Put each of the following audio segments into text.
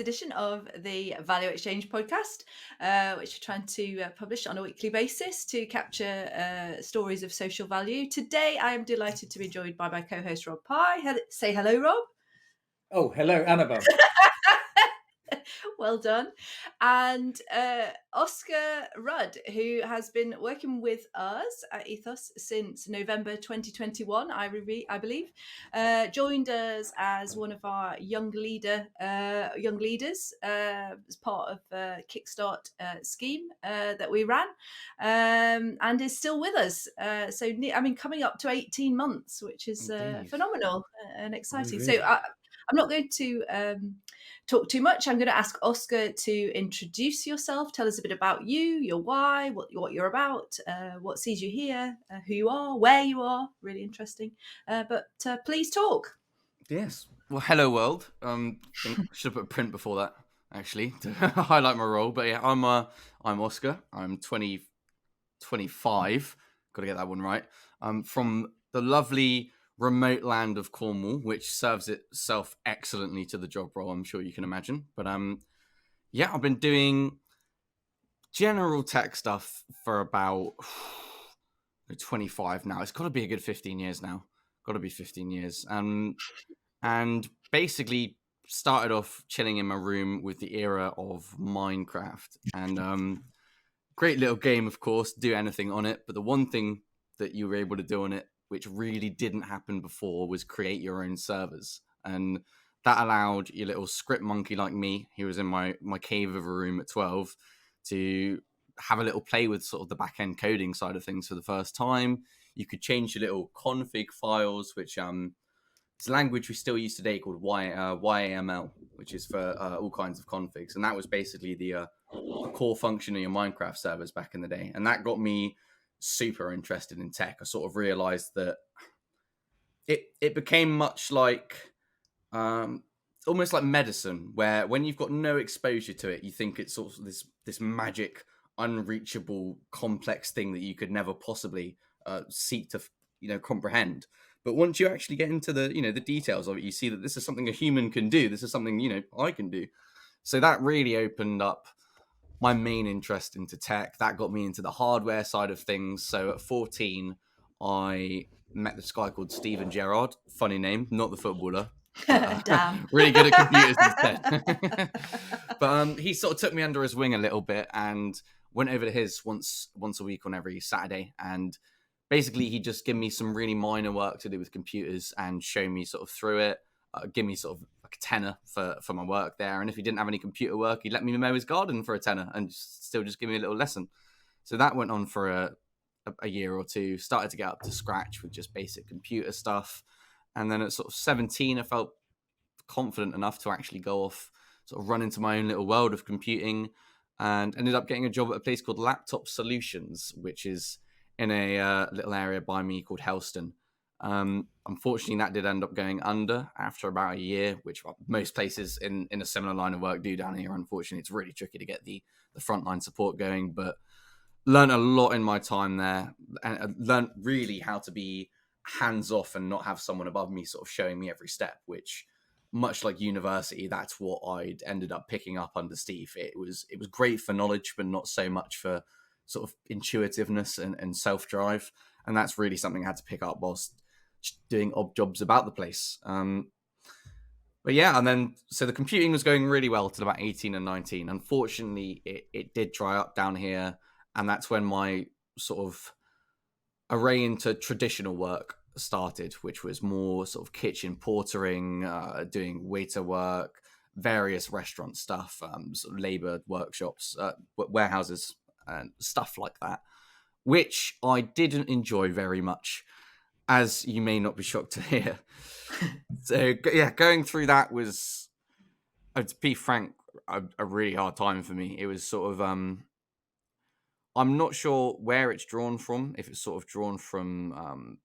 edition of the Value Exchange podcast, which we're trying to publish on a weekly basis to capture stories of social value. Today, I am delighted to be joined by my co-host, Rob Pye. Say hello, Rob. Oh, hello, Annabelle. Well done. And Oscar Rudd, who has been working with us at Ethos since November 2021, I believe, joined us as one of our young leaders as part of a Kickstart scheme that we ran, and is still with us. Coming up to 18 months, which is phenomenal and exciting. Really? So I'm not going to talk too much. I'm going to ask Oscar to introduce yourself. Tell us a bit about you, your why, what you're about, what sees you here, who you are, where you are. Really interesting. But please talk. Yes. Well, hello world. I think I should have put a print before that, actually, to highlight my role. But yeah, I'm Oscar. I'm 25. Got to get that one right. I'm from the lovely remote land of Cornwall, which serves itself excellently to the job role, I'm sure you can imagine. But I've been doing general tech stuff for about 25 now. It's got to be a good 15 years now. Got to be 15 years. And basically started off chilling in my room with the era of Minecraft. And great little game, of course, do anything on it. But the one thing that you were able to do on it, which really didn't happen before, was create your own servers. And that allowed your little script monkey like me, who was in my cave of a room at 12, to have a little play with sort of the back-end coding side of things for the first time. You could change your little config files, which it's a language we still use today called YAML, which is for all kinds of configs. And that was basically the core function of your Minecraft servers back in the day. And that got me super interested in tech. I sort of realized that it became much like almost like medicine, where when you've got no exposure to it, you think it's sort of this magic, unreachable, complex thing that you could never possibly seek to comprehend. But once you actually get into the details of it, you see that this is something a human can do. This is something I can do. So that really opened up my main interest into tech. That got me into the hardware side of things. So at 14, I met this guy called Steven Gerrard. Funny name, not the footballer. Damn. Really good at computers instead. But he sort of took me under his wing a little bit and went over to his once a week on every Saturday. And basically, he'd just give me some really minor work to do with computers and show me sort of through it. Give me sort of like a tenner for my work there. And if he didn't have any computer work, he'd let me mow his garden for a tenner and still just give me a little lesson. So that went on for a year or two, started to get up to scratch with just basic computer stuff. And then at sort of 17, I felt confident enough to actually go off, sort of run into my own little world of computing, and ended up getting a job at a place called Laptop Solutions, which is in a little area by me called Helston. Unfortunately, that did end up going under after about a year, which most places in a similar line of work do down here. Unfortunately, it's really tricky to get the frontline support going, but learned a lot in my time there, and learned really how to be hands-off and not have someone above me sort of showing me every step, which, much like university, that's what I'd ended up picking up under Steve. It was great for knowledge, but not so much for sort of intuitiveness and self-drive. And that's really something I had to pick up whilst doing odd jobs about the place. But yeah, and then, so the computing was going really well till about 18 and 19. Unfortunately, it did dry up down here. And that's when my sort of array into traditional work started, which was more sort of kitchen portering, doing waiter work, various restaurant stuff, sort of labor workshops, warehouses, and stuff like that, which I didn't enjoy very much, as you may not be shocked to hear. So yeah, going through that was, to be frank, a really hard time for me. It was sort of, I'm not sure where it's drawn from, if it's sort of drawn from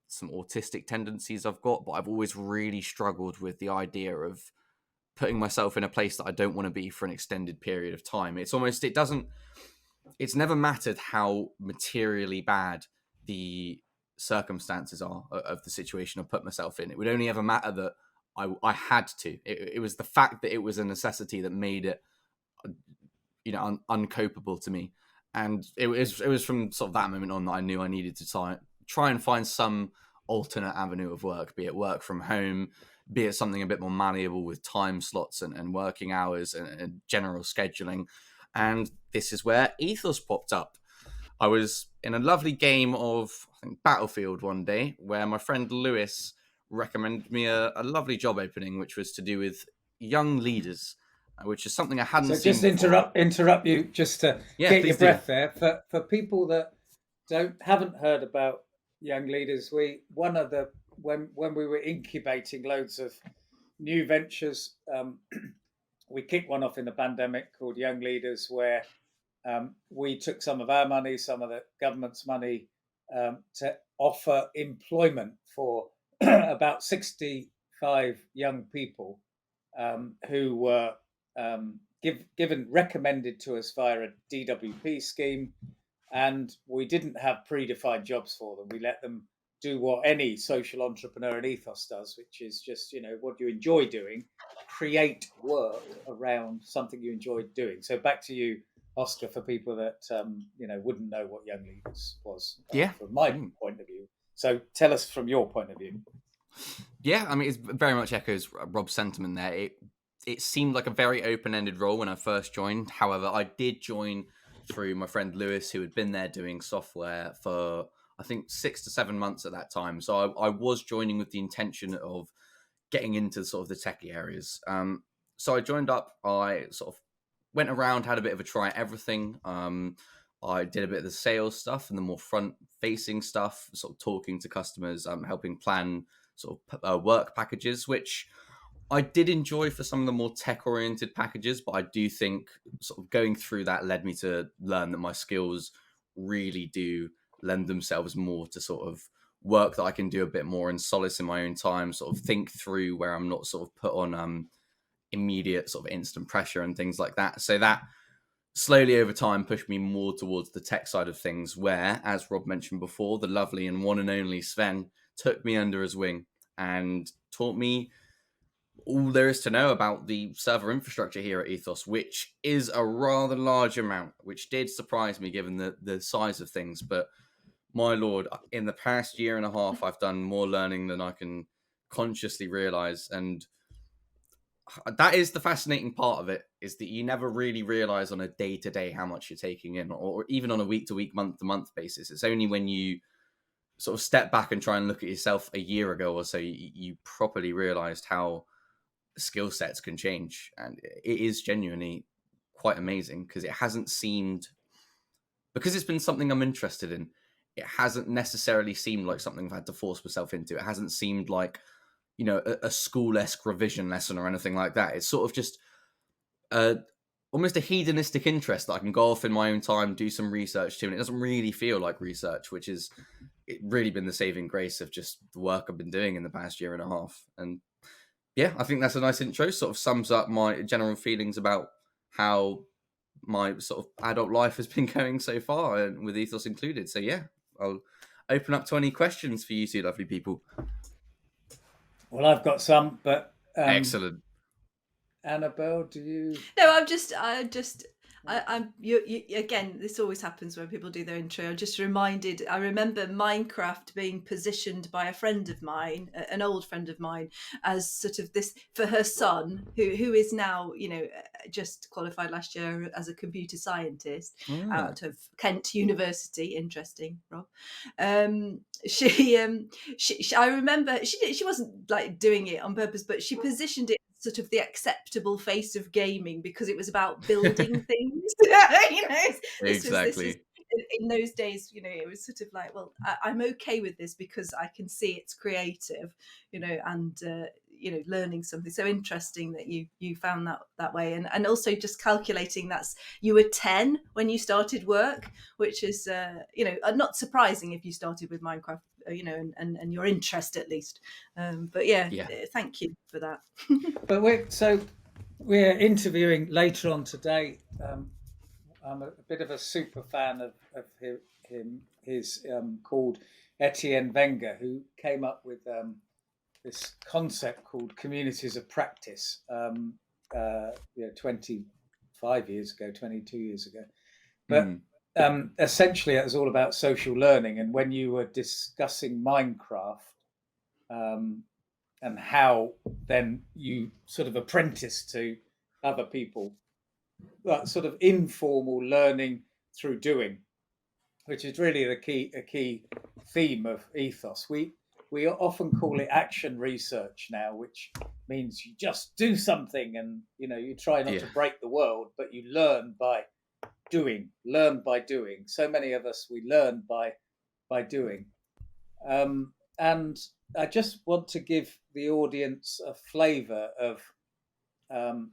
some autistic tendencies I've got, but I've always really struggled with the idea of putting myself in a place that I don't want to be for an extended period of time. It's never mattered how materially bad the circumstances are of the situation I've put myself in. It would only ever matter that I had to. It was the fact that it was a necessity that made it, uncopable to me. And it was from sort of that moment on that I knew I needed to try and find some alternate avenue of work, be it work from home, be it something a bit more malleable with time slots and working hours and general scheduling. And this is where Ethos popped up. I was in a lovely game of, I think, Battlefield one day, where my friend Lewis recommended me a lovely job opening, which was to do with young leaders, which is something I hadn't So seen just before. interrupt you just to Yeah, get your please do. breath there. For people that haven't heard about young leaders, when we were incubating loads of new ventures, we kicked one off in the pandemic called Young Leaders, where we took some of our money, some of the government's money, to offer employment for about 65 young people who were recommended to us via a DWP scheme, and we didn't have predefined jobs for them. We let them do what any social entrepreneur in Ethos does, which is just, what you enjoy doing, create work around something you enjoy doing. So back to you, Oscar, for people that wouldn't know what Young Leaders was, Yeah. from my point of view. So tell us from your point of view. Yeah, I mean, it very much echoes Rob's sentiment there. It seemed like a very open-ended role when I first joined. However, I did join through my friend Lewis, who had been there doing software for, I think, 6 to 7 months at that time. So I was joining with the intention of getting into sort of the techie areas. So I joined up. I sort of went around, had a bit of a try at everything. I did a bit of the sales stuff and the more front-facing stuff, sort of talking to customers, helping plan sort of work packages, which I did enjoy for some of the more tech-oriented packages, but I do think sort of going through that led me to learn that my skills really do lend themselves more to sort of work that I can do a bit more in solace in my own time, sort of think through where I'm not sort of put on immediate sort of instant pressure and things like that. So that slowly over time pushed me more towards the tech side of things, where, as Rob mentioned before, the lovely and one and only Sven took me under his wing and taught me all there is to know about the server infrastructure here at Ethos, which is a rather large amount, which did surprise me given the size of things. But my lord, in the past year and a half, I've done more learning than I can consciously realize. And that is the fascinating part of it, is that you never really realize on a day-to-day how much you're taking in, or even on a week-to-week, month-to-month basis. It's only when you sort of step back and try and look at yourself a year ago or so, you properly realized how skill sets can change. And it is genuinely quite amazing, because it's been something I'm interested in, it hasn't necessarily seemed like something I've had to force myself into. It hasn't seemed like, a school-esque revision lesson or anything like that. It's sort of just almost a hedonistic interest that I can go off in my own time, do some research to, and it doesn't really feel like research, which is really been the saving grace of just the work I've been doing in the past year and a half. And yeah, I think that's a nice intro, sort of sums up my general feelings about how my sort of adult life has been going so far, and with Ethos included. So yeah, I'll open up to any questions for you two lovely people. Well, I've got some, but Excellent. Annabelle, do you? No, I'm you again. This always happens when people do their intro. I'm just reminded. I remember Minecraft being positioned by a friend of mine, an old friend of mine, as sort of this for her son, who is now just qualified last year as a computer scientist out of Kent University. Interesting, Rob. She I remember she wasn't like doing it on purpose, but she positioned it sort of the acceptable face of gaming because it was about building things. This was in those days, it was sort of like, well, I'm okay with this because I can see it's creative, and learning something. So interesting that you found that way, and also just calculating you were 10 when you started work, which is not surprising if you started with Minecraft, and your interest at least. But yeah, thank you for that. But we're interviewing later on today. I'm a bit of a super fan of him. He's called Etienne Wenger, who came up with this concept called communities of practice. 25 years ago, 22 years ago, but essentially it was all about social learning. And when you were discussing Minecraft, and how then you sort of apprentice to other people, that sort of informal learning through doing, which is really a key theme of ethos. We often call it action research now, which means you just do something, and you try not to break the world, but you learn by doing. So many of us, we learn by doing. And I just want to give the audience a flavour of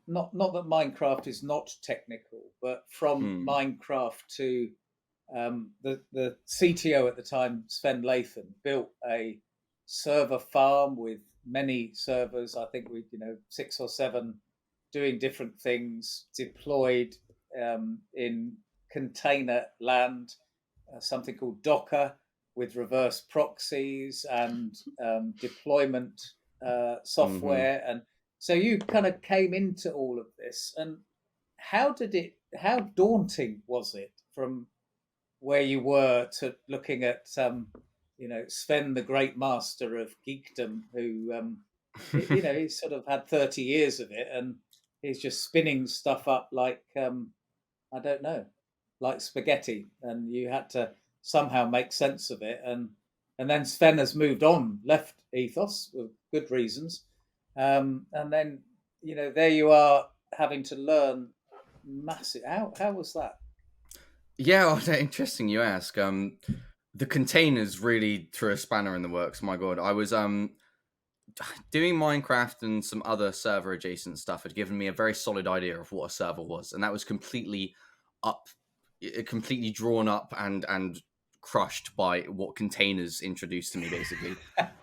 not that Minecraft is not technical, but from Minecraft to the CTO at the time, Sven Lathan, built a server farm with many servers. I think 6 or 7 doing different things, deployed in container land, something called Docker, with reverse proxies and deployment software. And so you kind of came into all of this. And how daunting was it from where you were to looking at Sven, the great master of geekdom, who he's sort of had 30 years of it, and he's just spinning stuff up like I don't know, like spaghetti, and you had to somehow make sense of it. And then Sven has moved on, left Ethos for good reasons, and then there you are having to learn massive. How was that? Yeah, interesting you ask. The containers really threw a spanner in the works. My God, I was doing Minecraft and some other server adjacent stuff had given me a very solid idea of what a server was, and that was completely drawn up and crushed by what containers introduced to me. Basically,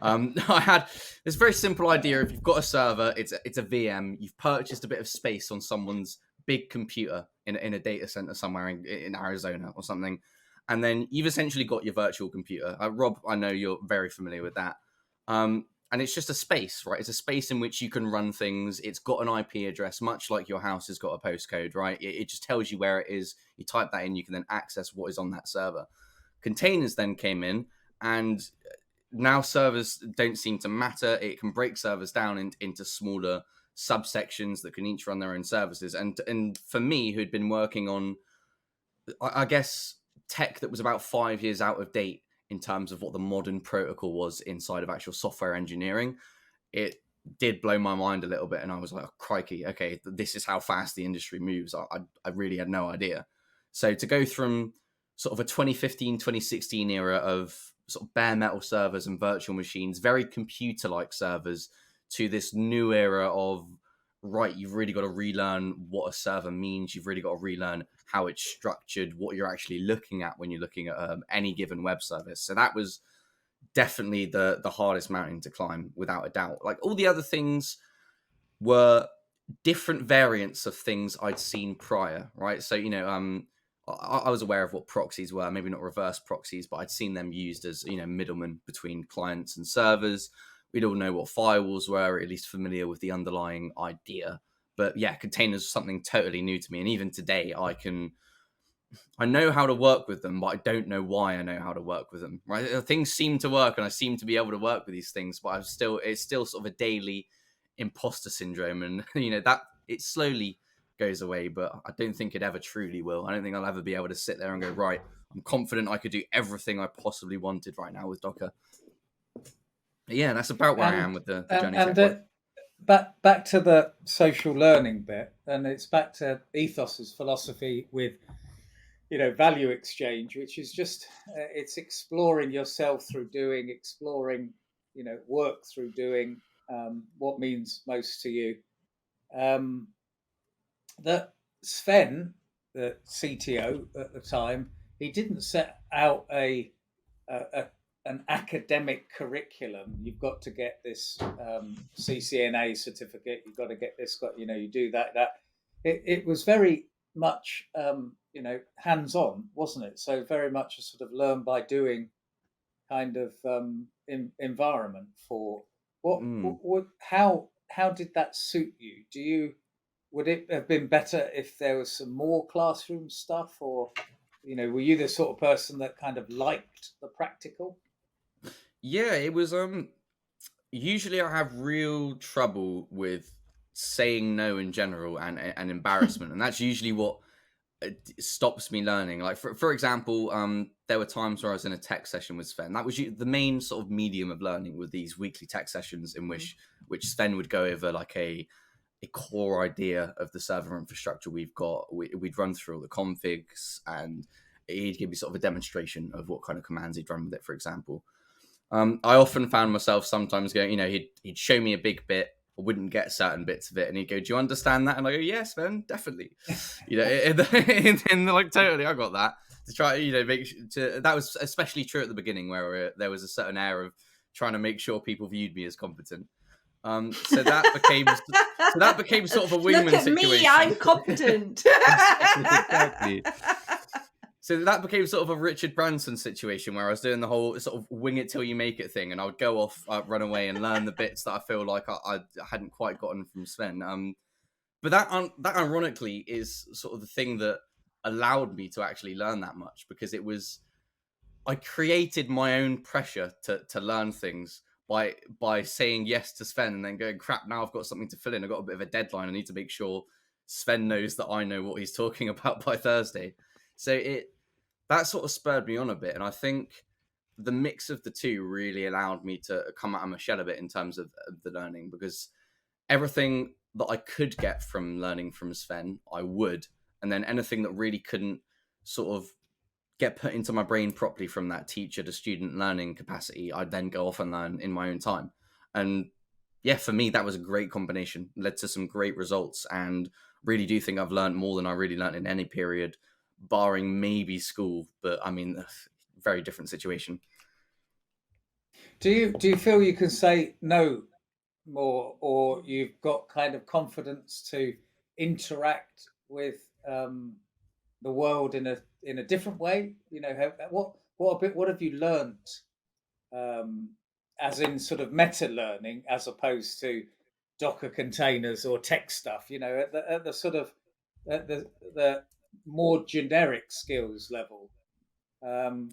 I had this very simple idea: if you've got a server, it's a VM. You've purchased a bit of space on someone's big computer in a data center somewhere in Arizona or something, and then you've essentially got your virtual computer. Rob, I know you're very familiar with that. And it's just a space, right? It's a space in which you can run things. It's got an IP address, much like your house has got a postcode, right? It just tells you where it is. You type that in, you can then access what is on that server. Containers then came in, and now servers don't seem to matter. It can break servers down into smaller subsections that can each run their own services. And for me, who'd been working on, I guess, tech that was about 5 years out of date in terms of what the modern protocol was inside of actual software engineering, it did blow my mind a little bit. And I was like, oh, crikey, okay, this is how fast the industry moves. I really had no idea. So to go from sort of a 2015, 2016 era of sort of bare metal servers and virtual machines, very computer-like servers, to this new era of, right, you've really got to relearn what a server means. You've really got to relearn how it's structured, what you're actually looking at when you're looking at any given web service. So that was definitely the hardest mountain to climb, without a doubt. Like, all the other things were different variants of things I'd seen prior, right? So, I was aware of what proxies were, maybe not reverse proxies, but I'd seen them used as, middlemen between clients and servers. We'd all know what firewalls were, at least familiar with the underlying idea. But yeah, containers are something totally new to me. And even today, I know how to work with them, but I don't know why I know how to work with them, right? Things seem to work, and I seem to be able to work with these things, but it's still sort of a daily imposter syndrome. And, that it slowly goes away, but I don't think it ever truly will. I don't think I'll ever be able to sit there and go, right, I'm confident I could do everything I possibly wanted right now with Docker. Yeah, that's about where I am with the journey. And back to the social learning bit, and it's back to Ethos's philosophy with value exchange, which is just it's exploring yourself through doing, exploring work through doing, what means most to you. That Sven, the CTO at the time, he didn't set out an academic curriculum. You've got to get this CCNA certificate. You've got to get this. You do that. It was very much hands-on, wasn't it? So very much a sort of learn by doing kind of environment for Mm. How did that suit you? Would it have been better if there was some more classroom stuff, or were you the sort of person that kind of liked the practical? Yeah, it was. Usually, I have real trouble with saying no in general and embarrassment, and that's usually what stops me learning. Like for example, there were times where I was in a tech session with Sven. That was the main sort of medium of learning, with these weekly tech sessions in Mm. which Sven would go over like a core idea of the server infrastructure we've got. We'd run through all the configs, and he'd give me sort of a demonstration of what kind of commands he'd run with it, for example. I often found myself sometimes going, he'd show me a big bit. I wouldn't get certain bits of it, and he'd go, "Do you understand that?" And I go, "Yes, man, definitely." Like totally, I got that. To try, that was especially true at the beginning, where there was a certain air of trying to make sure people viewed me as competent. So that became sort of a Look wingman at me, I'm situation. competent. Exactly. So that became sort of a Richard Branson situation, where I was doing the whole sort of wing it till you make it thing, and I would go off, run away, and learn the bits that I feel like I hadn't quite gotten from Sven. But that ironically is sort of the thing that allowed me to actually learn that much, because I created my own pressure to learn things by saying yes to Sven, and then going, crap, now I've got something to fill in. I've got a bit of a deadline. I need to make sure Sven knows that I know what he's talking about by Thursday. So that sort of spurred me on a bit, and I think the mix of the two really allowed me to come out of my shell a bit in terms of the learning, because everything that I could get from learning from Sven, I would, and then anything that really couldn't sort of get put into my brain properly from that teacher to student learning capacity, I'd then go off and learn in my own time. And yeah, for me, that was a great combination, led to some great results, and really do think I've learned more than I really learned in any period, barring maybe school. But I mean, very different situation. Do you feel you can say no more, or you've got kind of confidence to interact with the world in a different way? What have you learned, um, as in sort of meta learning, as opposed to Docker containers or tech stuff? At the sort of the more generic skills level. Um,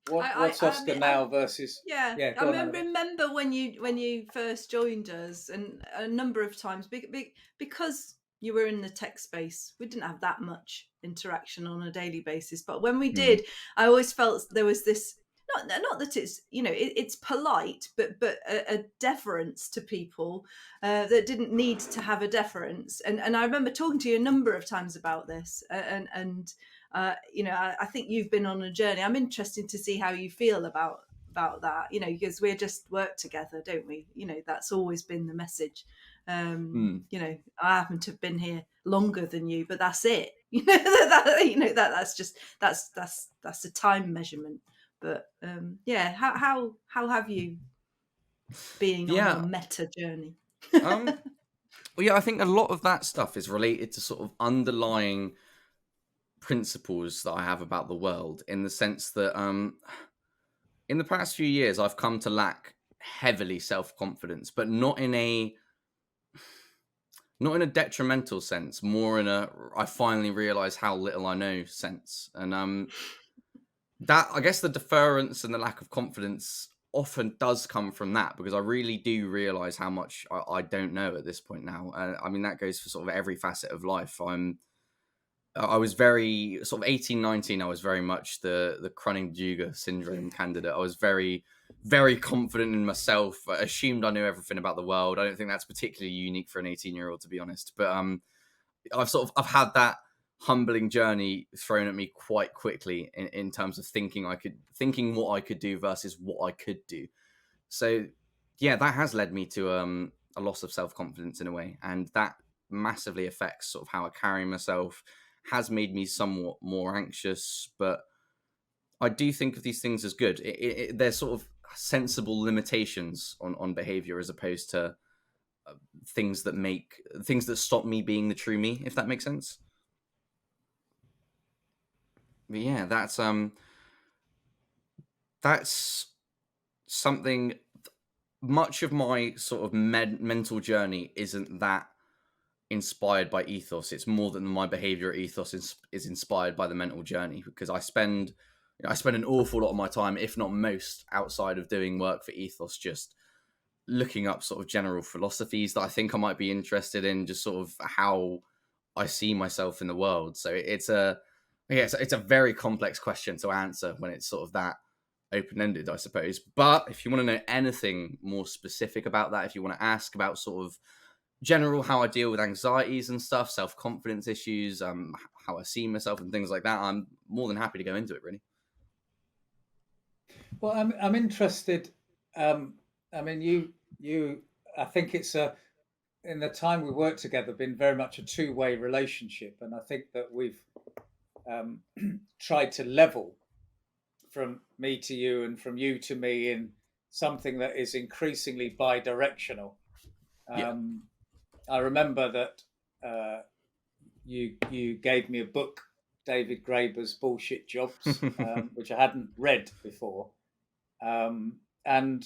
what's I Oscar mean, now versus? yeah, Yeah, I go on, Annabelle. remember when you first joined us, and a number of times because you were in the tech space, we didn't have that much interaction on a daily basis. But when we Hmm. did, I always felt there was this, not that it's it's polite, but a deference to people that didn't need to have a deference. And I remember talking to you a number of times about this, and I think you've been on a journey. I'm interested to see how you feel about that, because we just work together, don't we? That's always been the message. Hmm. I happen to have been here longer than you, but that's it. That's just that's a time measurement. But yeah, how have you been on your Yeah. meta journey? Um. Well, yeah, I think a lot of that stuff is related to sort of underlying principles that I have about the world, in the sense that in the past few years I've come to lack heavily self-confidence, but not in a detrimental sense, more in a I finally realize how little I know sense. And that, I guess, the deference and the lack of confidence often does come from that, because I really do realize how much I don't know at this point now. I mean, that goes for sort of every facet of life. I was very sort of 18, 19. I was very much the Dunning-Kruger syndrome candidate. I was very, very confident in myself. I assumed I knew everything about the world. I don't think that's particularly unique for an 18-year-old, to be honest. But I've had that humbling journey thrown at me quite quickly in terms of thinking what I could do versus what I could do. So yeah, that has led me to a loss of self-confidence in a way, and that massively affects sort of how I carry myself, has made me somewhat more anxious. But I do think of these things as good. They're sort of sensible limitations on behavior, as opposed to things that stop me being the true me, if that makes sense. But yeah, that's something much of my sort of mental journey isn't that inspired by ethos. It's more than my behavior at ethos is inspired by the mental journey, because I spend an awful lot of my time, if not most, outside of doing work for ethos, just looking up sort of general philosophies that I think I might be interested in, just sort of how I see myself in the world. So it's a very complex question to answer when it's sort of that open-ended, I suppose. But if you want to know anything more specific about that, if you want to ask about sort of general how I deal with anxieties and stuff, self-confidence issues, how I see myself and things like that, I'm more than happy to go into it, really. Well, I'm interested. I mean, I think it's in the time we worked together, been very much a two-way relationship, and I think that we've tried to level from me to you and from you to me in something that is increasingly bi-directional. Yeah. I remember that you gave me a book, David Graeber's Bullshit Jobs, which I hadn't read before, and I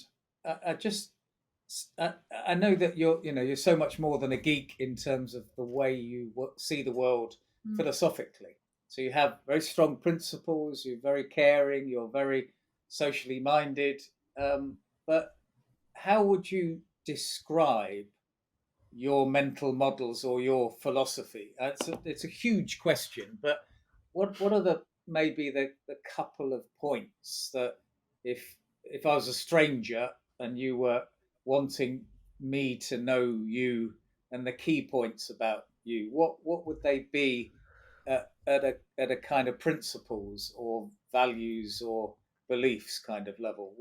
know that you're so much more than a geek in terms of the way you see the world philosophically. So you have very strong principles. You're very caring. You're very socially minded. But how would you describe your mental models or your philosophy? It's a huge question, but what are maybe the couple of points that if I was a stranger and you were wanting me to know you and the key points about you, what would they be at a kind of principles or values or beliefs kind of level?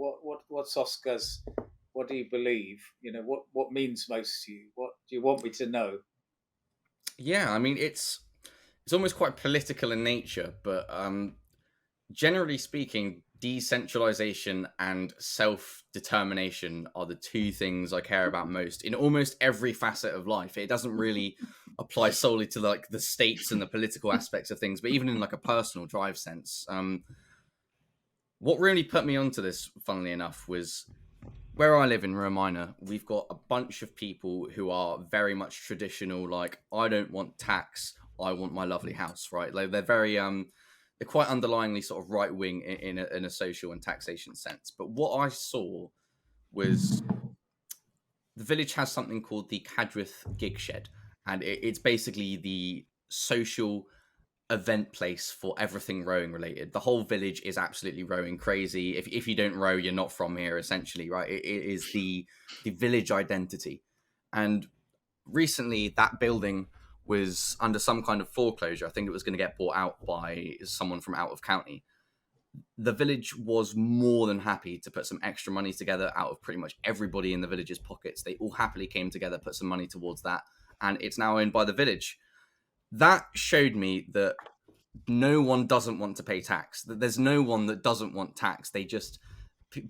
What's Oscar's? What do you believe? What means most to you? What do you want me to know? Yeah, I mean, it's almost quite political in nature, but generally speaking, decentralization and self-determination are the two things I care about most in almost every facet of life. It doesn't really apply solely to like the states and the political aspects of things, but even in like a personal drive sense. What really put me onto this, funnily enough, was where I live in Romina. We've got a bunch of people who are very much traditional, like, I don't want tax, I want my lovely house, right? Like, they're very they're quite underlyingly sort of right wing in a social and taxation sense. But what I saw was the village has something called the Cadworth Gig Shed, and it's basically the social event place for everything rowing related. The whole village is absolutely rowing crazy. If you don't row, you're not from here, essentially, right? It is the village identity. And recently, that building was under some kind of foreclosure. I think it was going to get bought out by someone from out of county. The village was more than happy to put some extra money together out of pretty much everybody in the village's pockets. They all happily came together, put some money towards that, and it's now owned by the village. That showed me that no one doesn't want to pay tax. That there's no one that doesn't want tax. They just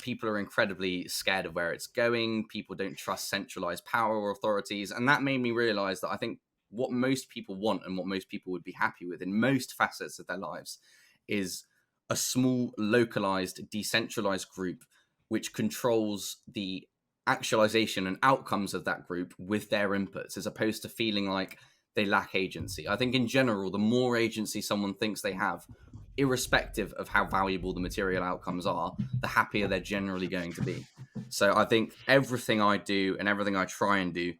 people are incredibly scared of where it's going. People don't trust centralized power or authorities, and that made me realize that I think what most people want and what most people would be happy with in most facets of their lives is a small, localized, decentralized group which controls the actualization and outcomes of that group with their inputs, as opposed to feeling like they lack agency. I think in general, the more agency someone thinks they have, irrespective of how valuable the material outcomes are, the happier they're generally going to be. So I think everything I do and everything I try and do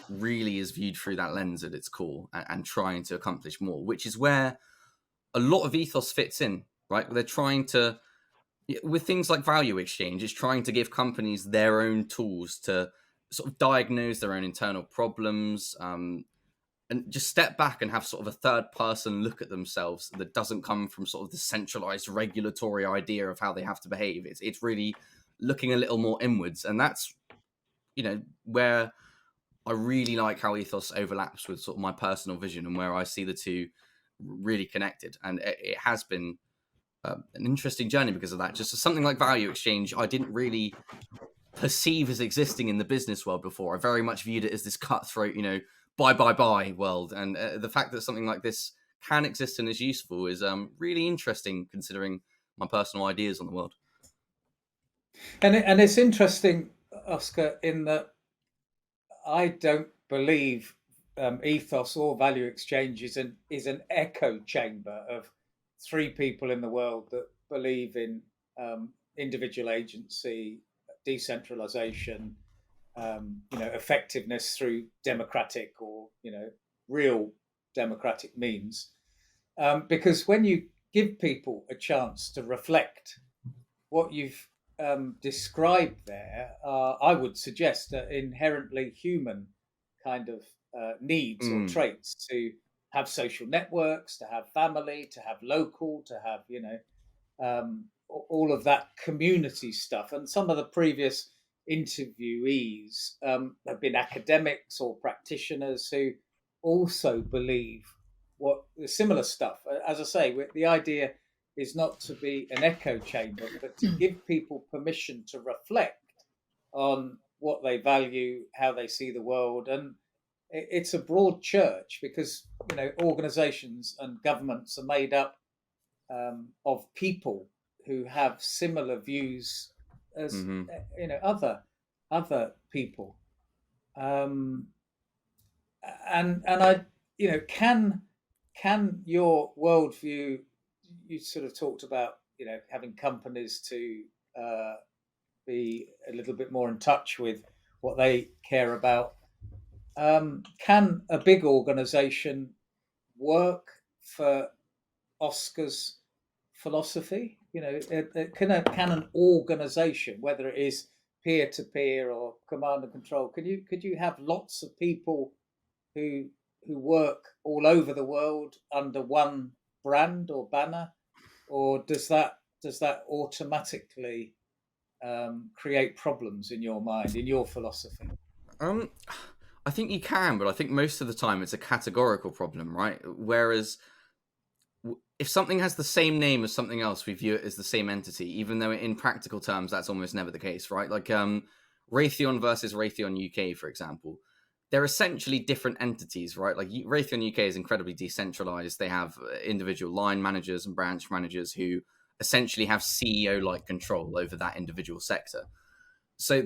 really is viewed through that lens at its core, and trying to accomplish more, which is where a lot of ethos fits in, right? They're trying to, with things like value exchange, it's trying to give companies their own tools to sort of diagnose their own internal problems, and just step back and have sort of a third person look at themselves that doesn't come from sort of the centralized regulatory idea of how they have to behave. It's really looking a little more inwards. And that's, where I really like how ethos overlaps with sort of my personal vision, and where I see the two really connected. And it has been an interesting journey because of that. Just something like value exchange, I didn't really perceive as existing in the business world before. I very much viewed it as this cutthroat, buy world. And the fact that something like this can exist and is useful is really interesting, considering my personal ideas on the world. And it's interesting. Oscar, in that I don't believe ethos or value exchange is an echo chamber of three people in the world that believe in individual agency, decentralization, effectiveness through democratic or real democratic means. Because when you give people a chance to reflect, what you've described there, I would suggest inherently human kind of needs or traits to have social networks, to have family, to have local, to have, all of that community stuff. And some of the previous interviewees have been academics or practitioners who also believe what the similar stuff. As I say, the idea is not to be an echo chamber, but to give people permission to reflect on what they value, how they see the world. And it's a broad church because, organizations and governments are made up of people who have similar views as, other people. And I, can your worldview, you sort of talked about, having companies to be a little bit more in touch with what they care about. Can a big organization work for Oscar's philosophy? Can an organization, whether it is peer to peer or command and control, could you have lots of people who work all over the world under one brand or banner, or does that automatically create problems in your mind, in your philosophy? I think you can, but I think most of the time it's a categorical problem, right? Whereas if something has the same name as something else, we view it as the same entity, even though in practical terms that's almost never the case, right? Like Raytheon versus Raytheon UK, for example. They're essentially different entities, right? Like Raytheon UK is incredibly decentralized. They have individual line managers and branch managers who essentially have CEO-like control over that individual sector. So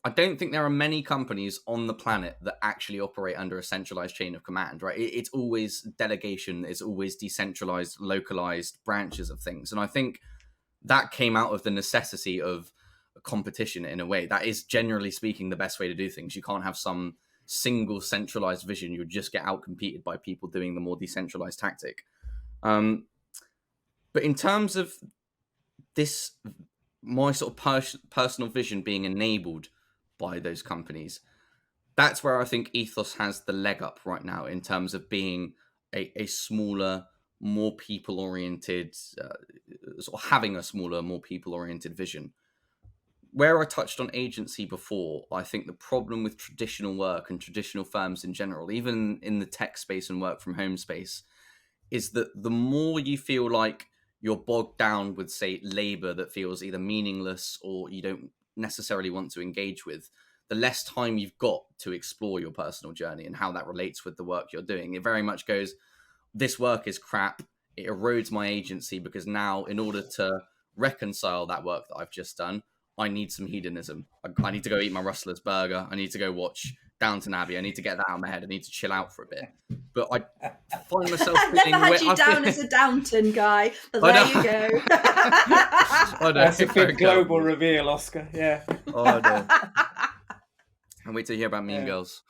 I don't think there are many companies on the planet that actually operate under a centralized chain of command, right? It's always delegation, it's always decentralized, localized branches of things. And I think that came out of the necessity of competition in a way. That is, generally speaking, the best way to do things. You can't have some single centralized vision. You'll just get outcompeted by people doing the more decentralized tactic. But in terms of this, my sort of personal vision being enabled by those companies, that's where I think ethos has the leg up right now in terms of being a smaller, more people-oriented, sort of having a smaller, more people-oriented vision. Where I touched on agency before, I think the problem with traditional work and traditional firms in general, even in the tech space and work from home space, is that the more you feel like you're bogged down with, say, labor that feels either meaningless or you don't necessarily want to engage with, the less time you've got to explore your personal journey and how that relates with the work you're doing. It very much goes, this work is crap. It erodes my agency because now, in order to reconcile that work that I've just done, I need some hedonism. I need to go eat my Rustler's burger. I need to go watch Downton Abbey. I need to get that out of my head. I need to chill out for a bit. But I find myself I've never had you down as a Downton guy, but there you go. That's a big global reveal, Oscar. Yeah. Oh, no. I wait to hear about Mean Girls.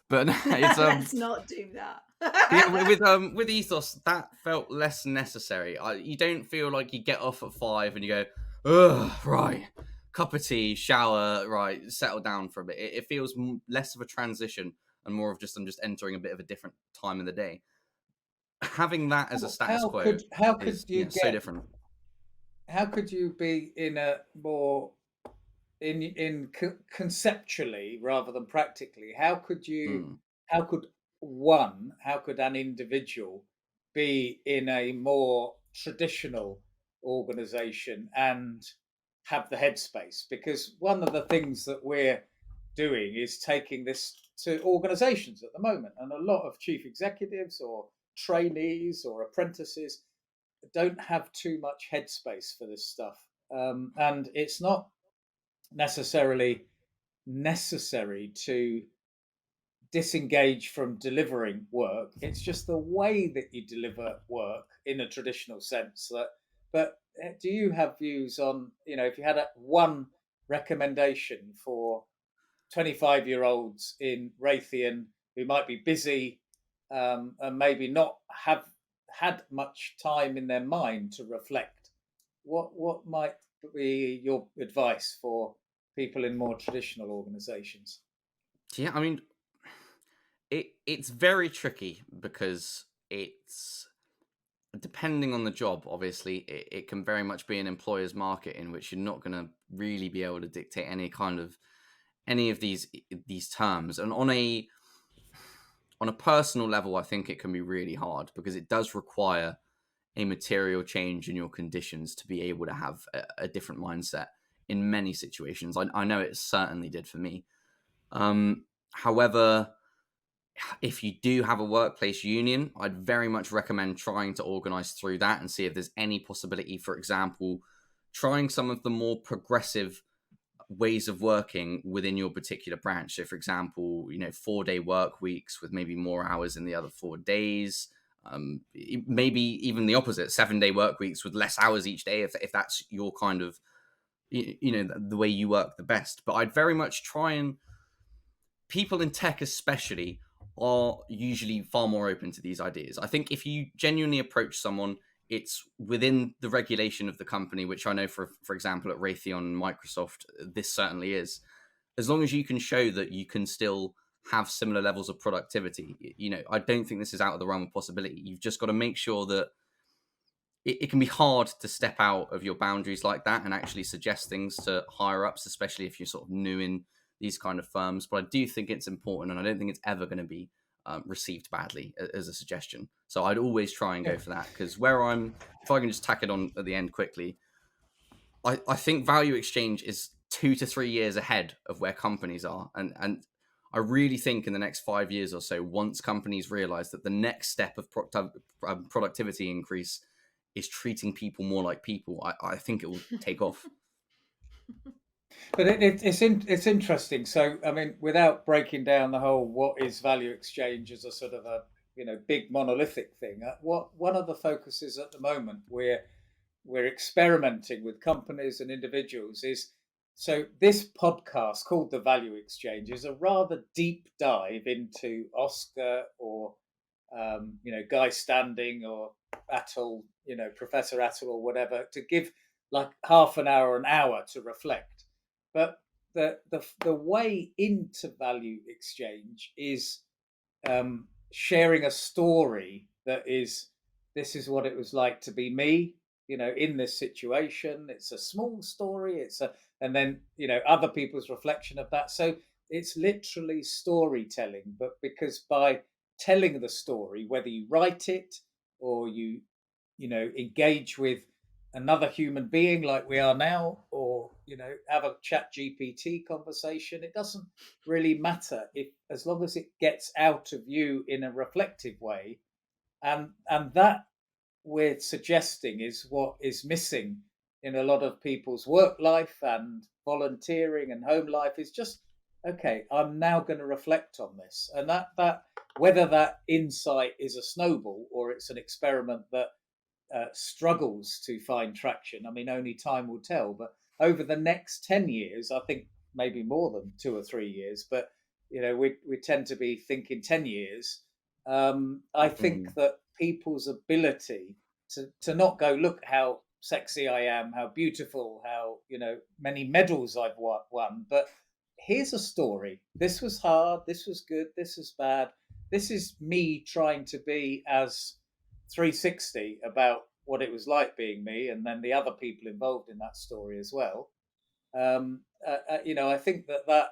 But it's let's not do that. With ethos, that felt less necessary. You don't feel like you get off at 5 and you go, ugh, right, cup of tea, shower, right, settle down for a bit. It feels less of a transition and more of just I'm just entering a bit of a different time of the day. Having that as a status quo is so different. How could you be in a more conceptually rather than practically? How could an individual be in a more traditional organization and have the headspace? Because one of the things that we're doing is taking this to organizations at the moment, and a lot of chief executives or trainees or apprentices don't have too much headspace for this stuff, and it's not necessarily necessary to disengage from delivering work. It's just the way that you deliver work in a traditional sense. But do you have views on, if you had one recommendation for 25-year-olds in Raytheon who might be busy, and maybe not have had much time in their mind to reflect, what might be your advice for people in more traditional organizations? Yeah, I mean, it's very tricky because it's depending on the job. Obviously, it can very much be an employer's market in which you're not going to really be able to dictate any of these terms. And on a personal level, I think it can be really hard because it does require a material change in your conditions to be able to have a different mindset in many situations. I know it certainly did for me. However, if you do have a workplace union, I'd very much recommend trying to organize through that and see if there's any possibility, for example, trying some of the more progressive ways of working within your particular branch. So, for example, 4-day work weeks with maybe more hours in the other 4 days. Maybe even the opposite, 7-day work weeks with less hours each day, if that's your kind of, the way you work the best. But I'd very much try and people in tech especially are usually far more open to these ideas. I think if you genuinely approach someone, it's within the regulation of the company, which I know for example at Raytheon and Microsoft, this certainly is. As long as you can show that you can still have similar levels of productivity, I don't think this is out of the realm of possibility. You've just got to make sure that it can be hard to step out of your boundaries like that and actually suggest things to higher ups, especially if you're sort of new in these kind of firms. But I do think it's important, and I don't think it's ever going to be received badly as a suggestion. So I'd always try and Yeah. go for that, because if I can just tack it on at the end quickly, I think value exchange is 2 to 3 years ahead of where companies are. And I really think in the next 5 years or so, once companies realize that the next step of productivity increase is treating people more like people, I think it will take off. But it's interesting. So, I mean, without breaking down the whole what is value exchange as a sort of a big monolithic thing, one of the focuses at the moment we're experimenting with companies and individuals is, so this podcast called The Value Exchange is a rather deep dive into Oscar or Guy Standing or Attle, Professor Attle or whatever, to give like half an hour, an hour to reflect. But the way into value exchange is sharing a story that is, this is what it was like to be me, in this situation. It's a small story. And then other people's reflection of that. So it's literally storytelling, but because by telling the story, whether you write it or you engage with another human being like we are now, or have a chat GPT conversation, it doesn't really matter, if as long as it gets out of you in a reflective way. And that, we're suggesting, is what is missing in a lot of people's work life and volunteering and home life, is just, okay, I'm now going to reflect on this. And that whether that insight is a snowball or it's an experiment that struggles to find traction, I mean, only time will tell. But over the next 10 years, I think maybe more than 2 or 3 years, but we tend to be thinking 10 years. I think that people's ability to not go, look how sexy I am, how beautiful, how many medals I've won, but here's a story. This was hard. This was good. This was bad. This is me trying to be as 360 about what it was like being me, and then the other people involved in that story as well. I think that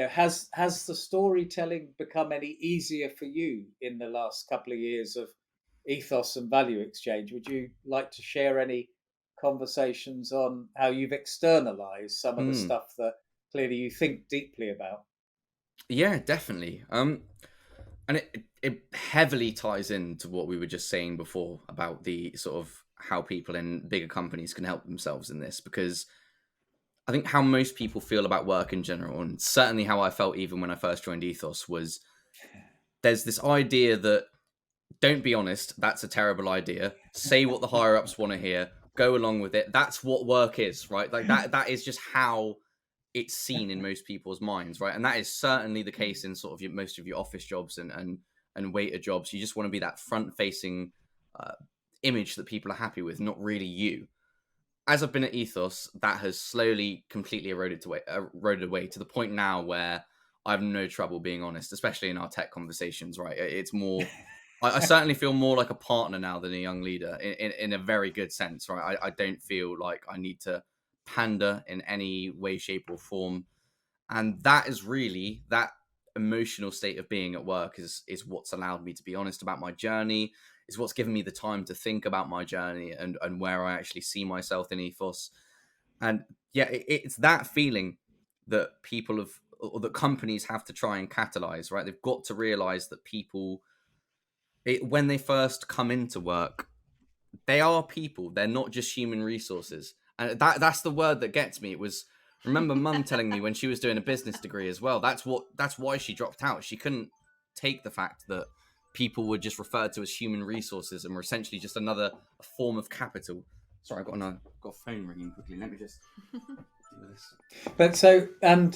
has the storytelling become any easier for you in the last couple of years of ethos and value exchange? Would you like to share any conversations on how you've externalized some of the stuff that clearly you think deeply about? Yeah, definitely. And it heavily ties into what we were just saying before about the sort of how people in bigger companies can help themselves in this, because I think how most people feel about work in general, and certainly how I felt even when I first joined Ethos, was there's this idea that don't be honest, that's a terrible idea. Say what the higher ups want to hear, go along with it. That's what work is, right? Like that is just how it's seen in most people's minds, right? And that is certainly the case in sort of most of your office jobs and waiter jobs. You just want to be that front facing image that people are happy with, not really you. As I've been at Ethos, that has slowly, completely eroded away to the point now where I have no trouble being honest, especially in our tech conversations. Right, it's more. I certainly feel more like a partner now than a young leader, in a very good sense. Right, I don't feel like I need to pander in any way, shape, or form, and that is really that emotional state of being at work is what's allowed me to be honest about my journey, is what's given me the time to think about my journey and where I actually see myself in Ethos. And yeah, it's that feeling that people have, or that companies have to try and catalyze, right? They've got to realize that people, when they first come into work, they are people. They're not just human resources. And that's the word that gets me. It was, remember mum telling me when she was doing a business degree as well, that's why she dropped out. She couldn't take the fact that people were just referred to as human resources and were essentially just another form of capital. Sorry, I've got a phone ringing quickly. Let me just do this. But so, and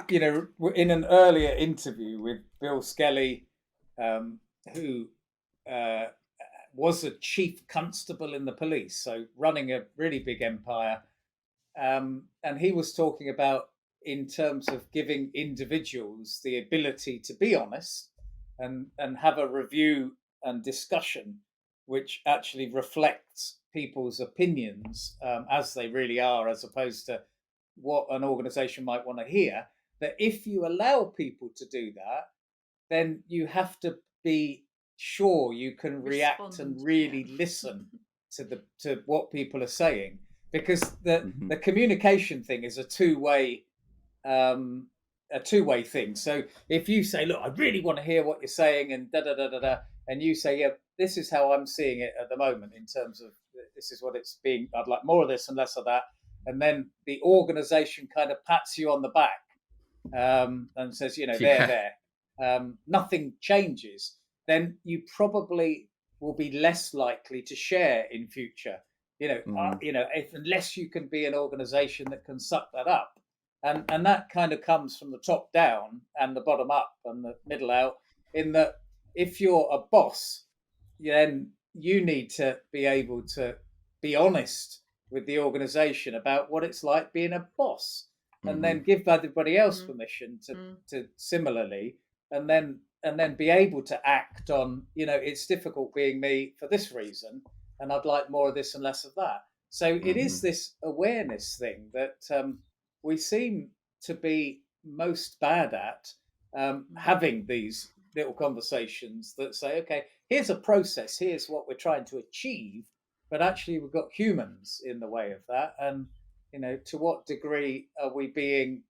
you know, in an earlier interview with Bill Skelly, who was a chief constable in the police, so running a really big empire, and he was talking about, in terms of giving individuals the ability to be honest and have a review and discussion which actually reflects people's opinions as they really are, as opposed to what an organization might want to hear. That if you allow people to do that, then you have to be sure you can react and really listen to what people are saying, because the communication thing is a two-way thing. So if you say, look, I really want to hear what you're saying, and da da da da da, and you say, yeah, this is how I'm seeing it at the moment in terms of this is what it's being, I'd like more of this and less of that, and then the organization kind of pats you on the back and says, you know, there, nothing changes, then you probably will be less likely to share in future. Unless you can be an organization that can suck that up, and that kind of comes from the top down and the bottom up and the middle out. In that, if you're a boss, then you need to be able to be honest with the organization about what it's like being a boss, and then give everybody else permission to similarly, and then be able to act on, you know, it's difficult being me for this reason, and I'd like more of this and less of that. So it is this awareness thing that we seem to be most bad at, having these little conversations that say, okay, here's a process, here's what we're trying to achieve, but actually we've got humans in the way of that. And, you know, to what degree are we being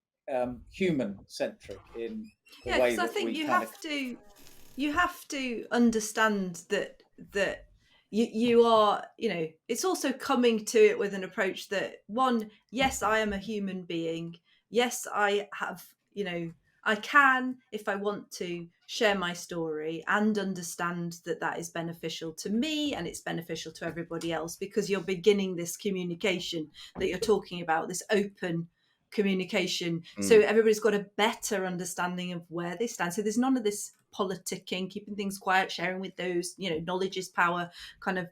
human centric in the way that I think you have to understand that you are, you know, it's also coming to it with an approach that, one, yes, I am a human being. Yes, I have, you know, I can, if I want to, share my story and understand that that is beneficial to me and it's beneficial to everybody else, because you're beginning this communication that you're talking about, this open communication. So everybody's got a better understanding of where they stand. So there's none of this politicking, keeping things quiet, sharing with those, you know, knowledge is power kind of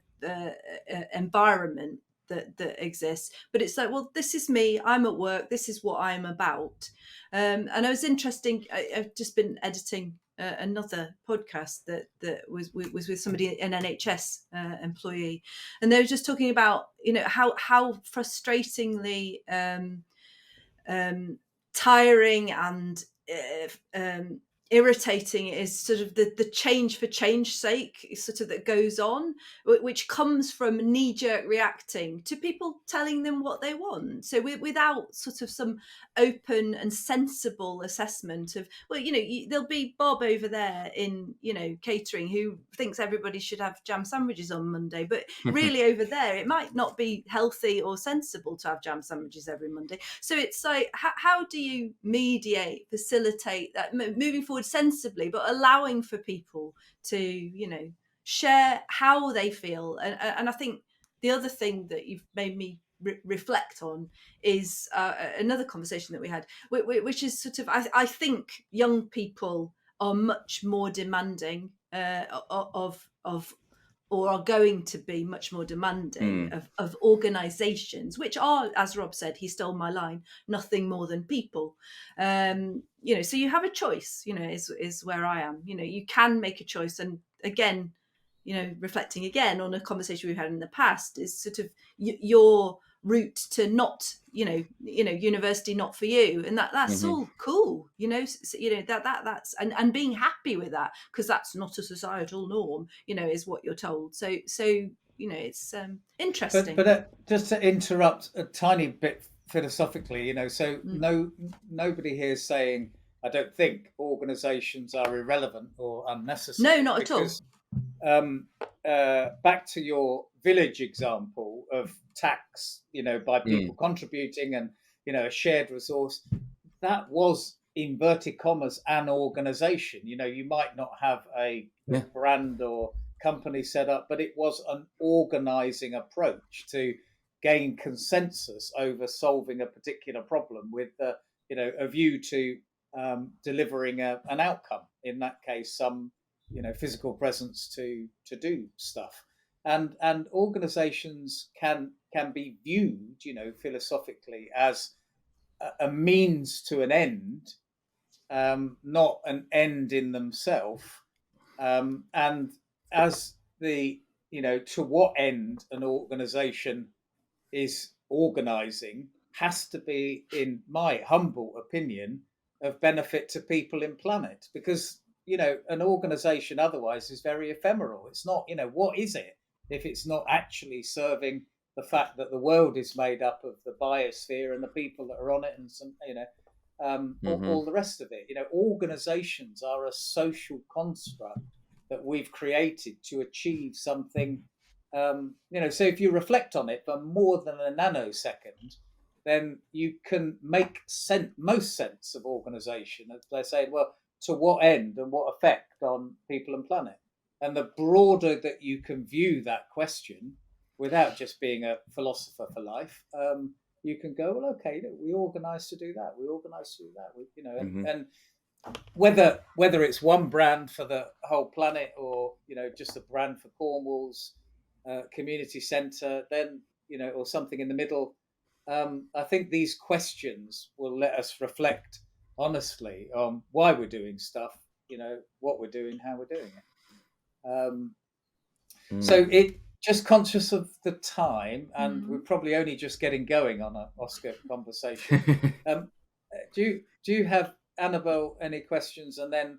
environment that exists. But it's like, well, this is me, I'm at work, this is what I'm about. And it was interesting, I've just been editing another podcast that was with somebody, an NHS employee, and they were just talking about, you know, how frustratingly tiring and irritating is sort of the change for change sake sort of that goes on, which comes from knee-jerk reacting to people telling them what they want. So without sort of some open and sensible assessment of, well, there'll be Bob over there in, catering, who thinks everybody should have jam sandwiches on Monday, but really over there it might not be healthy or sensible to have jam sandwiches every Monday. So it's like, how do you mediate, facilitate that moving forward sensibly, but allowing for people to share how they feel. And I think the other thing that you've made me reflect on is another conversation that we had, which is sort of, I think young people are much more demanding of or are going to be much more demanding of organizations, which are, as Rob said, he stole my line, nothing more than people. So you have a choice, is where I am. You can make a choice. And again, reflecting again on a conversation we've had in the past, is sort of your route to not, university not for you, and that's all cool, that's and being happy with that, because that's not a societal norm, is what you're told. So it's interesting. But just to interrupt a tiny bit philosophically, so nobody here is saying, I don't think, organisations are irrelevant or unnecessary. No, not at all. Back to your village example of tax, by people contributing and, a shared resource, that was, inverted commas, an organisation. You might not have a brand or company set up, but it was an organising approach to gain consensus over solving a particular problem with, a view to delivering an outcome. In that case, some physical presence to do stuff, and organizations can be viewed, philosophically, as a means to an end, not an end in themselves, and as the to what end an organization is organizing has to be, in my humble opinion, of benefit to people in planet, because an organization otherwise is very ephemeral. It's not, what is it if it's not actually serving the fact that the world is made up of the biosphere and the people that are on it, and some, all the rest of it. Organizations are a social construct that we've created to achieve something. So if you reflect on it for more than a nanosecond, then you can make most sense of organization. As they say, well, to what end and what effect on people and planet? And the broader that you can view that question, without just being a philosopher for life, you can go, well, okay, we organise to do that. We organise to do that. And whether it's one brand for the whole planet, or just a brand for Cornwall's community centre, then or something in the middle. I think these questions will let us reflect honestly on why we're doing stuff, what we're doing, how we're doing it. So it just conscious of the time, and we're probably only just getting going on an Oscar conversation. Do you have, Annabelle, any questions? And then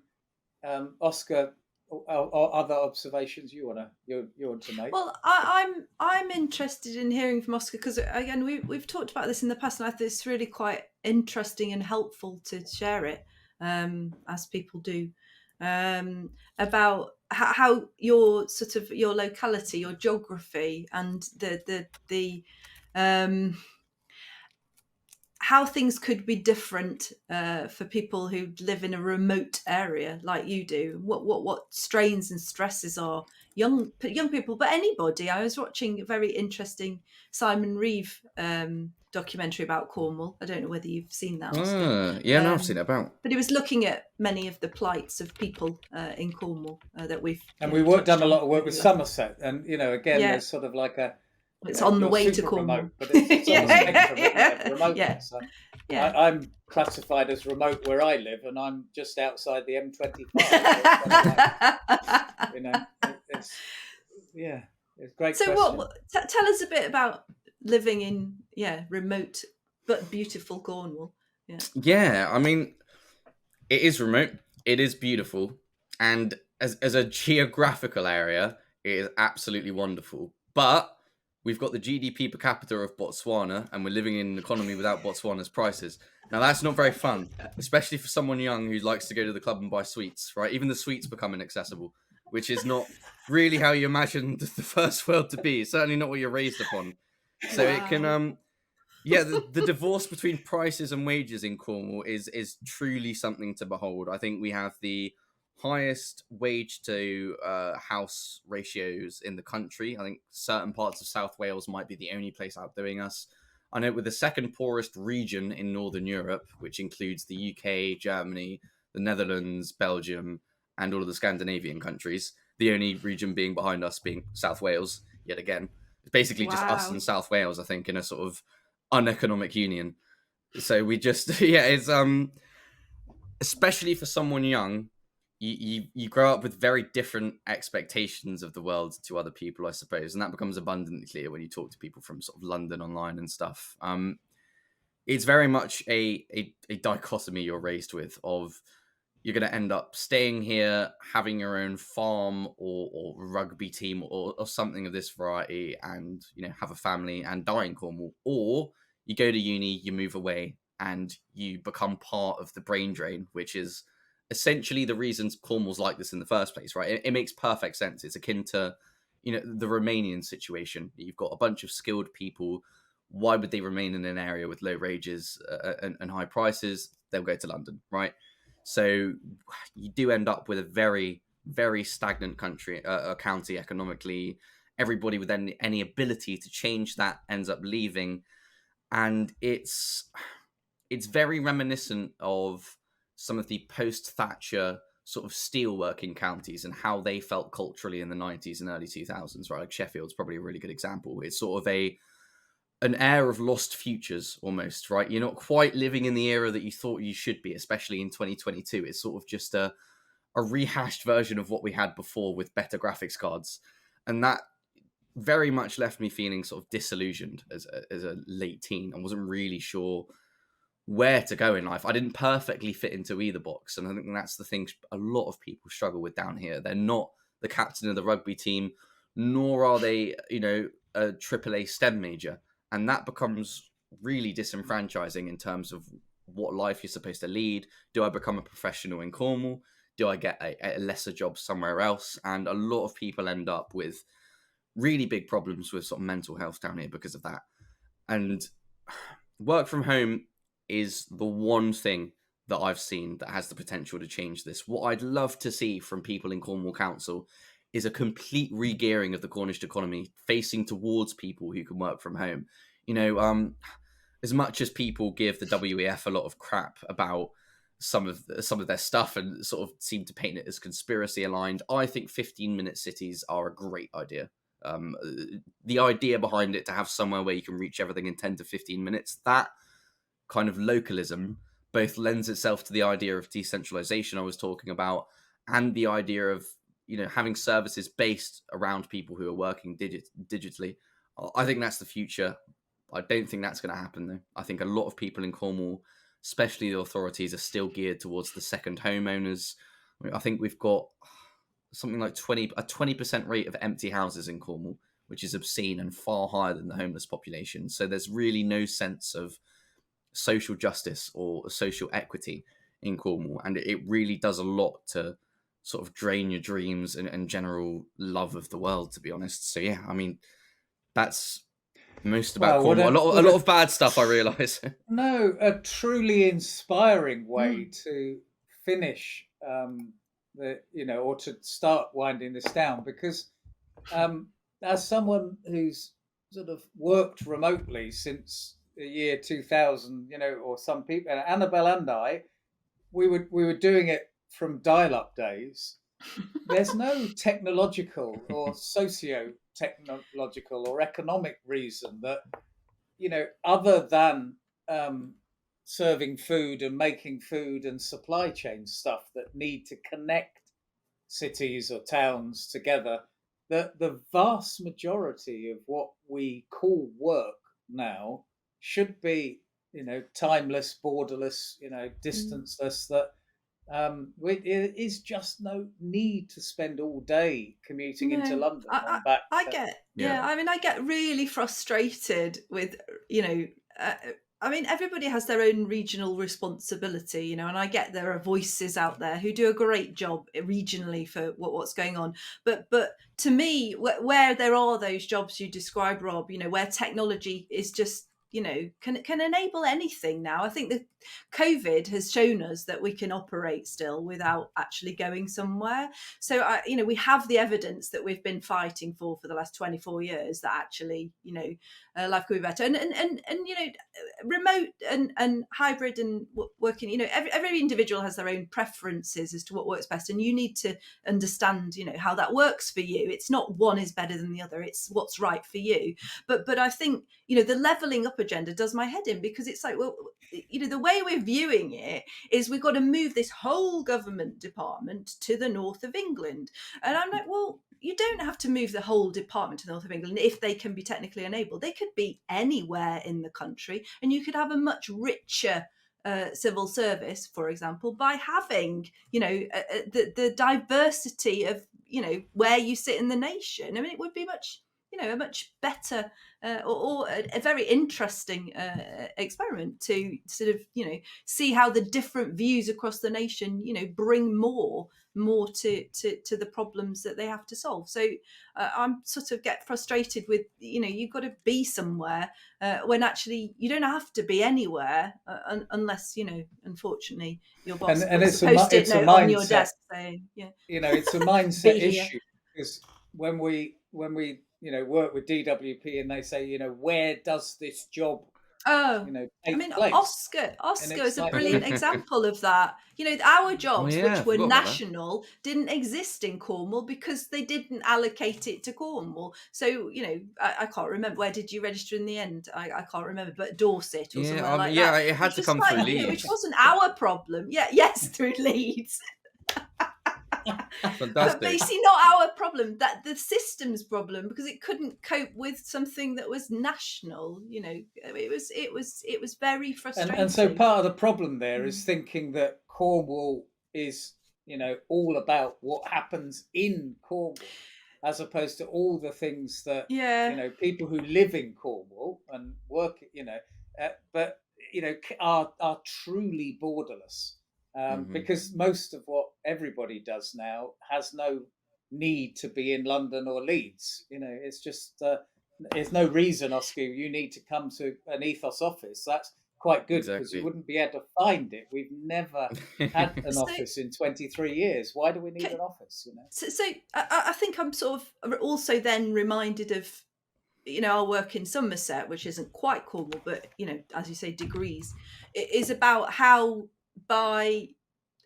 Oscar, or other observations you want to make? Well, I'm interested in hearing from Oscar, because again we've talked about this in the past, and I think it's really quite interesting and helpful to share it, as people do, about how your sort of your locality, your geography, and the how things could be different for people who live in a remote area like you do. What strains and stresses are young people, but anybody. I was watching a very interesting Simon Reeve documentary about Cornwall. I don't know whether you've seen that, Oscar. No, I've seen it about. But he was looking at many of the plights of people in Cornwall that we've. And we done a lot of work with Somerset, and again, there's sort of like a. It's on the way to Cornwall. Remote, but it's on the spectrum of remoteness. So I'm classified as remote where I live, and I'm just outside the M25. It's great. So question. Tell us a bit about living in remote but beautiful Cornwall. Yeah, I mean, it is remote. It is beautiful, and as a geographical area, it is absolutely wonderful. But we've got the GDP per capita of Botswana, and we're living in an economy without Botswana's prices. Now that's not very fun, especially for someone young who likes to go to the club and buy sweets. Right, even the sweets become inaccessible, which is not really how you imagined the first world to be. It's certainly not what you're raised upon. So it can Wow. yeah, the divorce between prices and wages in Cornwall is truly something to behold. I think we have the highest wage to house ratios in the country. I think certain parts of South Wales might be the only place outdoing us. I know we're the second poorest region in Northern Europe, which includes the UK, Germany, the Netherlands, Belgium, and all of the Scandinavian countries. The only region being behind us being South Wales, yet again. It's basically just us Wow. and South Wales, I think, in a sort of uneconomic union. So we just yeah, it's especially for someone young, you grow up with very different expectations of the world to other people, I suppose, and that becomes abundantly clear when you talk to people from sort of London online and stuff. It's very much a dichotomy you're raised with of you're going to end up staying here, having your own farm or rugby team or something of this variety, and have a family and die in Cornwall, or you go to uni, you move away, and you become part of the brain drain, which is essentially the reasons Cornwall's like this in the first place, right? It makes perfect sense. It's akin to the Romanian situation. You've got a bunch of skilled people. Why would they remain in an area with low wages and high prices? They'll go to London, right? So you do end up with a very, very stagnant county economically. Everybody with any ability to change that ends up leaving, and it's very reminiscent of some of the post-Thatcher sort of steelworking counties and how they felt culturally in the 90s and early 2000s, right? Like Sheffield's probably a really good example. It's sort of an air of lost futures almost, right? You're not quite living in the era that you thought you should be, especially in 2022. It's sort of just a rehashed version of what we had before with better graphics cards. And that very much left me feeling sort of disillusioned as a late teen. I wasn't really sure where to go in life. I didn't perfectly fit into either box. And I think that's the thing a lot of people struggle with down here. They're not the captain of the rugby team, nor are they, a AAA STEM major. And that becomes really disenfranchising in terms of what life you're supposed to lead. Do I become a professional in Cornwall? Do I get a lesser job somewhere else? And a lot of people end up with really big problems with sort of mental health down here because of that. And work from home is the one thing that I've seen that has the potential to change this. What I'd love to see from people in Cornwall Council is a complete regearing of the Cornish economy facing towards people who can work from home. As much as people give the WEF a lot of crap about some of their stuff and sort of seem to paint it as conspiracy aligned, I think 15-minute cities are a great idea. The idea behind it to have somewhere where you can reach everything in 10 to 15 minutes, that kind of localism both lends itself to the idea of decentralization I was talking about and the idea of having services based around people who are working digitally. I think that's the future. I don't think that's going to happen though. I think a lot of people in Cornwall, especially the authorities, are still geared towards the second homeowners. I think we've got something like 20% rate of empty houses in Cornwall, which is obscene and far higher than the homeless population. So there's really no sense of social justice or social equity in Cornwall, and it really does a lot to sort of drain your dreams and general love of the world, to be honest. So yeah, I mean, that's most about Well, Cornwall. A lot of bad stuff, I realise. no, a truly inspiring way Mm. to finish or to start winding this down, because as someone who's sort of worked remotely since the year 2000, or some people, and Annabelle and I, we were doing it from dial-up days. There's no technological or socio-technological or economic reason that, other than serving food and making food and supply chain stuff that need to connect cities or towns together, the vast majority of what we call work now should be, timeless, borderless, Mm. distanceless. That It is just no need to spend all day commuting into No, London I, and back. I get, Yeah. yeah. I mean, I get really frustrated with, you know, I mean, everybody has their own regional responsibility, you know, and I get there are voices out there who do a great job regionally for what's going on. But to me, where there are those jobs you describe, Rob, you know, where technology is just, you know, can enable anything now. I think that COVID has shown us that we can operate still without actually going somewhere. So you know, we have the evidence that we've been fighting for the last 24 years that actually, you know, life could be better. And you know, remote and hybrid and working, you know, every individual has their own preferences as to what works best, and you need to understand, you know, how that works for you. It's not one is better than the other, it's what's right for you. But I think, you know, the leveling up agenda does my head in, because it's like, well, you know, the way we're viewing it is we've got to move this whole government department to the north of England. And I'm like, well, you don't have to move the whole department to the north of England if they can be technically enabled. They could be anywhere in the country, and you could have a much richer civil service, for example, by having, you know, the diversity of, you know, where you sit in the nation. I mean, it would be much, you know, a much better or a very interesting experiment to sort of, you know, see how the different views across the nation, you know, bring more to the problems that they have to solve. So I'm sort of get frustrated with, you know, you've got to be somewhere when actually you don't have to be anywhere unless, you know, unfortunately your boss And puts a post-it it's a note on your mindset. desk saying, yeah, You know, it's a mindset be here. issue, because when we you know, work with DWP and they say, you know, where does this job, Oh, you know, I take mean, place? And Oscar it's is a like, brilliant well, example of that. You know, our Oh jobs, yeah, which I were forgot about that. national, didn't exist in Cornwall because they didn't allocate it to Cornwall. So, you know, I can't remember, where did you register in the end? I can't remember, but Dorset or Yeah, somewhere like yeah, that, it had which to was come like, through you know, which Leeds. wasn't our problem. Yeah, yes, through Leeds. But Fantastic. basically not our problem, that the system's problem, because it couldn't cope with something that was national. You know, it was very and so frustrating. part of the problem there Mm. is thinking that Cornwall is, you know, all about what happens in Cornwall, as opposed to all the things that, you Yeah, know, people who live in Cornwall and work, you know, but you know, are truly borderless, Hmm. because most of what everybody does now has no need to be in London or Leeds. You know, it's just there's no reason, Oscar, you need to come to an Ethos office. That's quite good, because you Exactly. wouldn't be able to find it. We've never had an so office in 23 years. Why do we need an office? You know. so I think I'm sort of also then reminded of, you know, our work in Somerset, which isn't quite Cornwall, but, you know, as you say, degrees. It is about how, by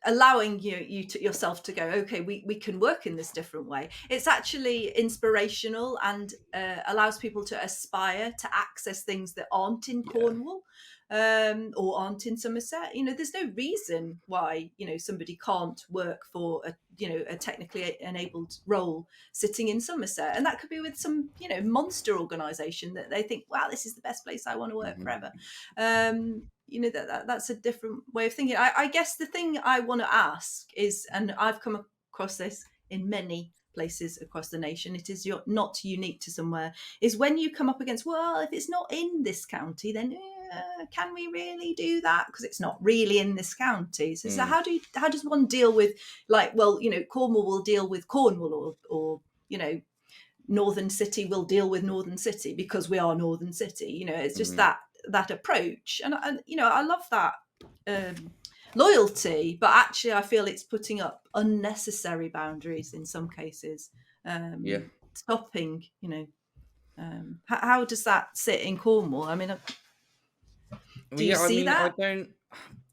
allowing yourself to go, okay, we can work in this different way, it's actually inspirational and allows people to aspire to access things that aren't in Yeah. Cornwall, or aren't in Somerset. You know, there's no reason why, you know, somebody can't work for a, you know, a technically enabled role sitting in Somerset, and that could be with some, you know, monster organization that they think, wow, this is the best place I want to work Hmm. forever. You know, that's a different way of thinking. I guess the thing I want to ask is, and I've come across this in many places across the nation, it is not unique to somewhere, is when you come up against, well, if it's not in this county, then can we really do that, because it's not really in this county. So Mm. how does one deal with, like, well, you know, Cornwall will deal with Cornwall, or you know, Northern City will deal with Northern City because we are Northern City. You know, it's just Hmm. that approach, and you know, I love that loyalty, but actually, I feel it's putting up unnecessary boundaries in some cases, Yeah. stopping. You know, how does that sit in Cornwall? I mean, Well, do you yeah. I see mean, that?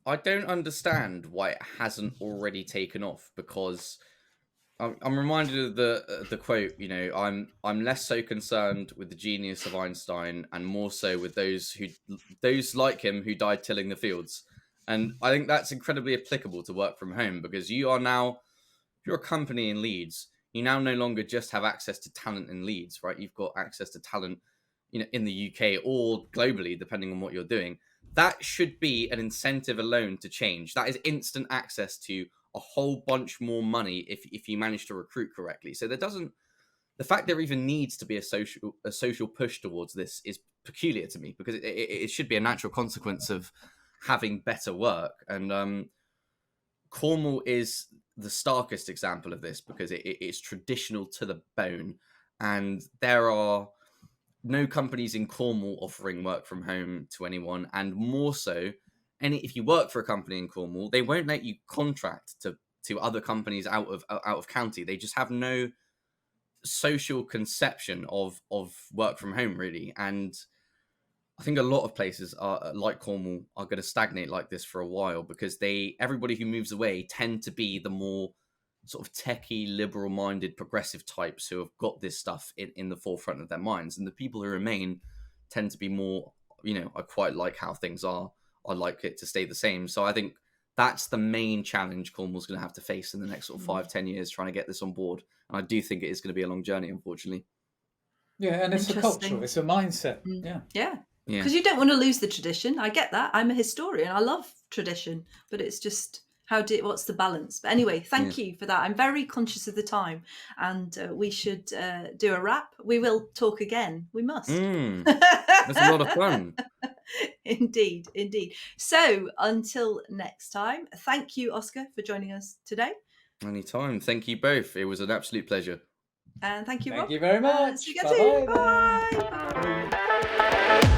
I don't understand why it hasn't already taken off, because I'm reminded of the quote. You know, I'm less so concerned with the genius of Einstein and more so with those like him who died tilling the fields. And I think that's incredibly applicable to work from home, because you are now, if you're a company in Leeds, you now no longer just have access to talent in Leeds, right? You've got access to talent, you know, in the UK or globally, depending on what you're doing. that should be an incentive alone to change. That is instant access to a whole bunch more money if you manage to recruit correctly. So the fact there even needs to be a social push towards this is peculiar to me, because it should be a natural consequence of having better work. And Cornwall is the starkest example of this, because it's traditional to the bone, and there are no companies in Cornwall offering work from home to anyone, and more so, if you work for a company in Cornwall, they won't let you contract to other companies out of county. They just have no social conception of work from home, really. And I think a lot of places are like Cornwall are going to stagnate like this for a while, because everybody who moves away tend to be the more sort of techie, liberal-minded, progressive types who have got this stuff in the forefront of their minds, and the people who remain tend to be more, I quite like how things are. I like it to stay the same. So I think that's the main challenge Cornwall's going to have to face in the next sort of 5-10 years, trying to get this on board. And I do think it is going to be a long journey, unfortunately. Yeah, and it's a culture, it's a mindset. Yeah. Because you don't want to lose the tradition. I get that. I'm a historian. I love tradition, but it's just what's the balance? But anyway, thank you for that. I'm very conscious of the time, and we should do a wrap. We will talk again. We must. That's a lot of fun. Indeed. So until next time, thank you, Oscar, for joining us today. Anytime. Thank you both. It was an absolute pleasure. And thank you, Rob. Thank you very much. See you again soon. Bye.